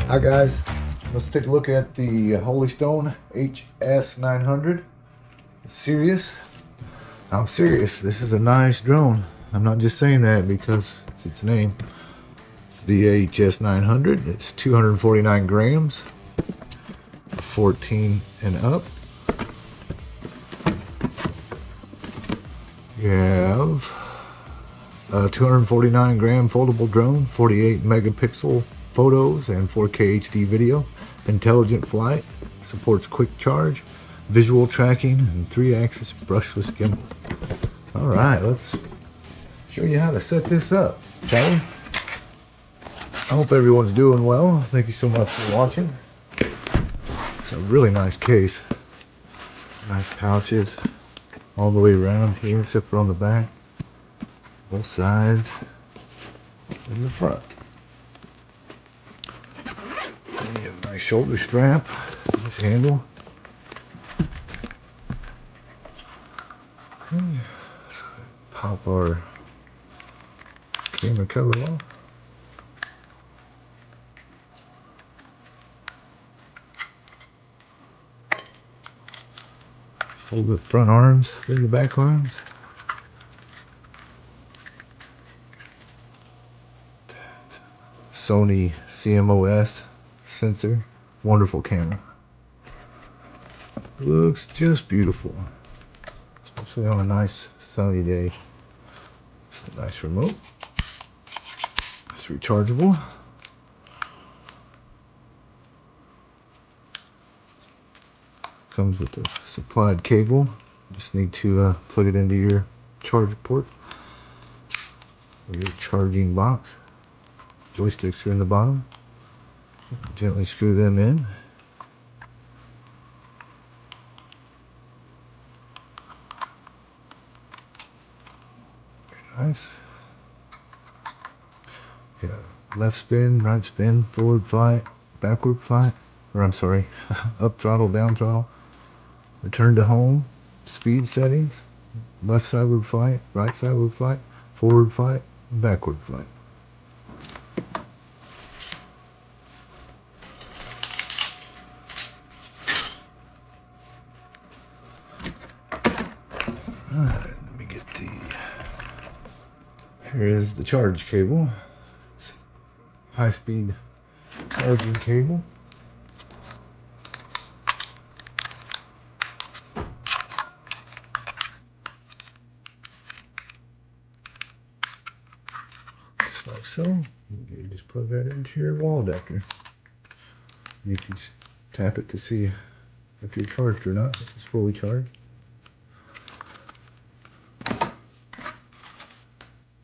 Hi guys, let's take a look at the Holy Stone HS900. Serious? I'm serious. This is a nice drone. I'm not just saying that because it's its name. It's the HS900. It's 249 grams, 14 and up. You have a 249 gram foldable drone, 48 megapixel photos and 4K HD video, intelligent flight, supports quick charge, visual tracking, and 3-axis brushless gimbal. Alright, let's show you how to set this up, shall we? I hope everyone's doing well. Thank you so much for watching. It's a really nice case. Nice pouches all the way around here except for on the back, both sides, and the front. And you have a nice shoulder strap, nice handle. Okay. Pop our camera cover off. Hold the front arms, then the back arms. Sony CMOS sensor. Wonderful camera. Looks just beautiful. Especially on a nice sunny day. It's a nice remote. It's rechargeable. Comes with a supplied cable. Just need to plug it into your charger port or your charging box. Joysticks are in the bottom. Gently screw them in. Very nice. Yeah, left spin, right spin, forward flight, backward flight, or I'm sorry, up throttle, down throttle, return to home, speed settings, left sideward flight, right sideward flight, forward flight, backward flight. Alright, let me get here is the charge cable. It's high-speed charging cable. Just like so. You just plug that into your wall adapter. You can just tap it to see if you're charged or not. This is fully charged.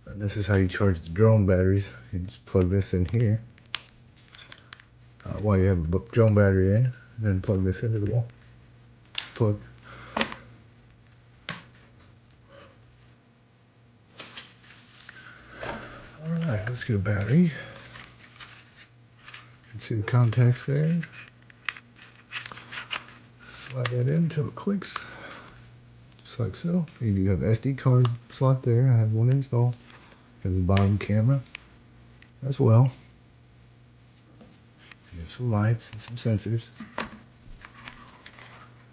And this is how you charge the drone batteries. You just plug this in here while you have a drone battery in, and then plug this into the wall plug. Alright, let's get a battery. You can see the contacts there. Slide that in until it clicks. Just like so. You do have an SD card slot there. I have one installed. Have the bottom camera as well. You have some lights and some sensors.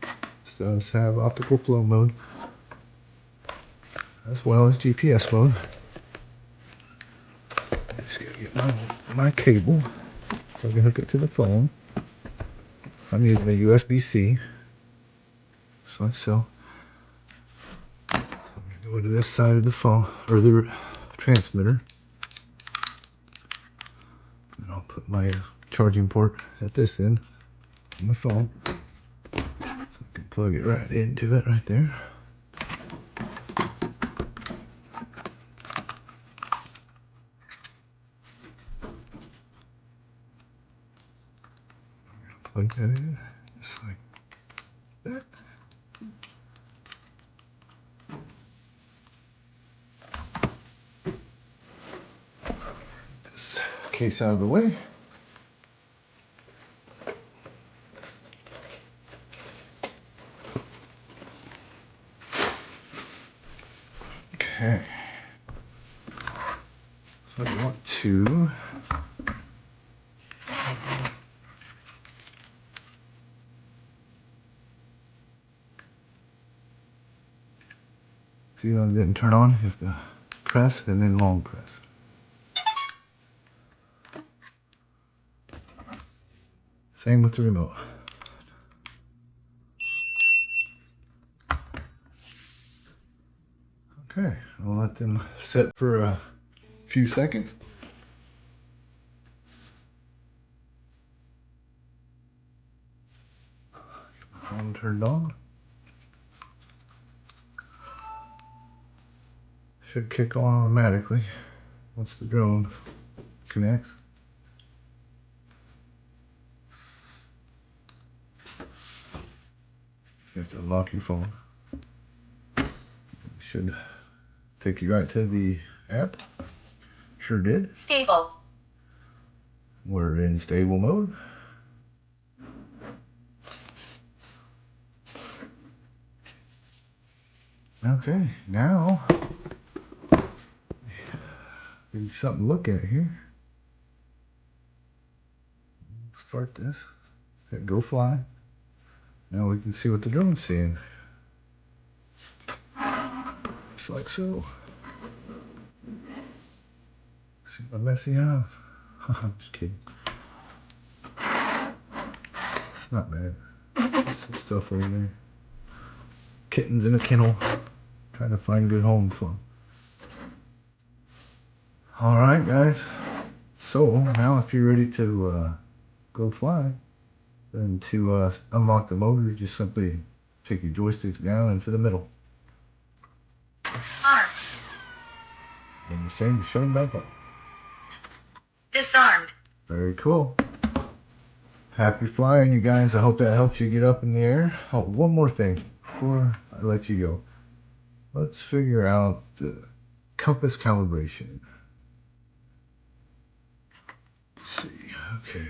This does have optical flow mode as well as GPS mode. Just gotta get my cable so I can hook it to the phone. I'm using a USB-C, just like so. So I'm gonna go to this side of the phone, or the transmitter. And I'll put my charging port at this end on my phone. So I can plug it right into it right there. Plug that in, just like that. This case out of the way. Okay. So I want to See, it didn't turn on. You have to press and then long press. Same with the remote. Okay, we'll let them set for a few seconds. One turned on. Should kick on automatically once the drone connects. You have to unlock your phone. It should take you right to the app. Sure did. Stable. We're in stable mode. Okay, now give you something to look at here. Start this. Hit go fly. Now we can see what the drone's seeing. Just like so. See my messy eyes? I'm just kidding. It's not bad. There's some stuff over there. Kittens in a kennel. Trying to find good homes for them. Alright guys. So now if you're ready to go fly, then to unlock the motor, you just simply take your joysticks down into the middle. Armed. And the same, shut them back up. Disarmed. Very cool. Happy flying, you guys. I hope that helps you get up in the air. Oh, one more thing before I let you go. Let's figure out the compass calibration. Let's see. Okay.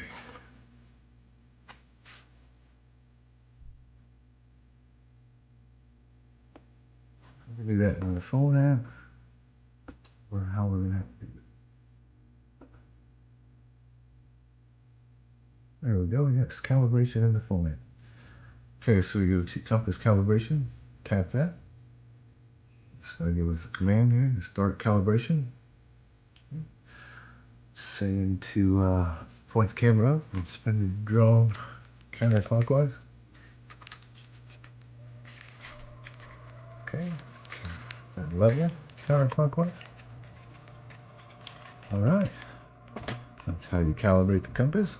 We can do that in the phone app, or how we're gonna have to do it. There we go. Yes, calibration in the phone app. Okay, so we go to compass calibration. Tap that. It's gonna give us a command here to start calibration. Saying to point the camera up and spin the drone counterclockwise. Okay. And level counterclockwise. Alright. That's how you calibrate the compass.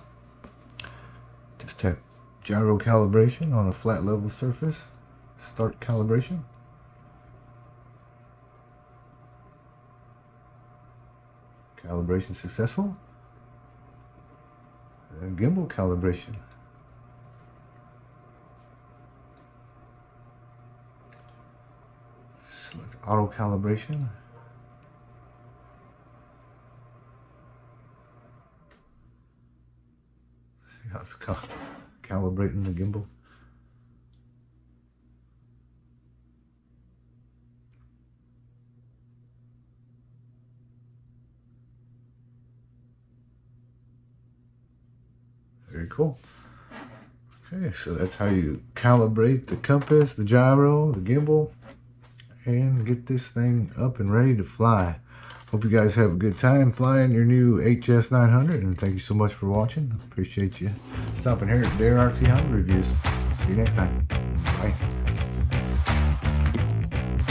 Just tap gyro calibration on a flat level surface. Start calibration. Calibration successful. And gimbal calibration. Select auto calibration. See how it's calibrating the gimbal. Very cool. Okay, so that's how you calibrate the compass, the gyro, the gimbal, and get this thing up and ready to fly. Hope you guys have a good time flying your new HS900, and thank you so much for watching. Appreciate you stopping here at Dare RC Honda Reviews. See you next time. Bye.